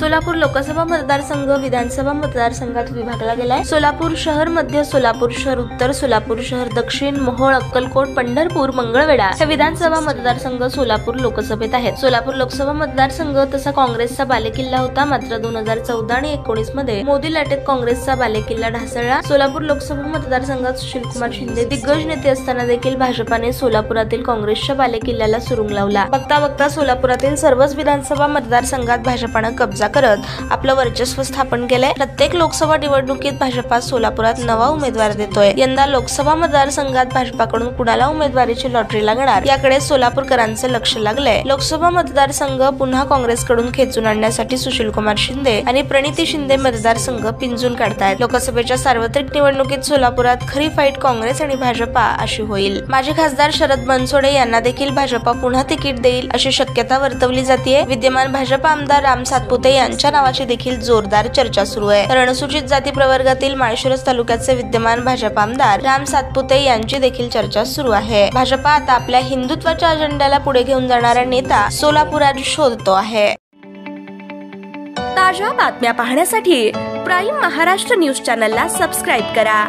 सोलापूर लोकसभा मतदारसंघ विधानसभा मतदारसंघात विभागला गेलाय। सोलापूर शहर मध्य, सोलापूर शहर उत्तर, सोलापूर शहर दक्षिण, मोहोळ, अक्कलकोट, पंढरपूर, मंगळवेढा हे विधानसभा मतदारसंघ सोलापूर लोकसभेत आहेत। सोलापूर लोकसभा मतदारसंघ तसा काँग्रेसचा बालेकिल्ला होता, मात्र 2014 आणि 19 मध्ये मोदी लाटेत काँग्रेसचा बालेकिल्ला ढासळला। सोलापूर लोकसभा मतदारसंघात सुशीलकुमार शिंदे दिग्गज नेते असताना देखील भाजपाने सोलापुरातील काँग्रेसच्या बालेकिल्ल्याला सुरुंग लावला। बघता बघता सोलापुरातील सर्वच विधानसभा मतदारसंघात भाजपाने कब्जा करत आपलं वर्चस्व स्थापन केलंय। प्रत्येक लोकसभा निवडणुकीत भाजपा सोलापुरात नवा उमेदवार देतोय। यंदा लोकसभा मतदारसंघात भाजपाकडून कुणाला उमेदवारीची लॉटरी लागणार याकडे सोलापूरकरांचं लक्ष लागलंय। लोकसभा मतदारसंघ पुन्हा काँग्रेसकडून खेचून आणण्यासाठी सुशीलकुमार शिंदे आणि प्रणिती शिंदे मतदारसंघ पिंजून काढतायत। लोकसभेच्या सार्वत्रिक निवडणुकीत सोलापुरात खरी फाईट काँग्रेस आणि भाजपा अशी होईल। माजी खासदार शरद बनसोडे यांना देखील भाजपा पुन्हा तिकीट देईल अशी शक्यता वर्तवली जाते। विद्यमान भाजपा आमदार राम सातपुते यांच्या नावाची देखील जोरदार चर्चा सुरू आहे। तर अनुसूचित जाती प्रवर्गातील माळशिरस तालुक्याचे विद्यमान भाजपा आमदार राम सातपुते यांची देखील चर्चा सुरू आहे। भाजपा आता आपल्या हिंदुत्वाच्या अजेंड्याला पुढे घेऊन जाणारा नेता सोलापुरात शोधतो आहे। ताज्या बातम्या पाहण्यासाठी प्राईम महाराष्ट्र न्यूज चॅनलला सबस्क्राईब करा।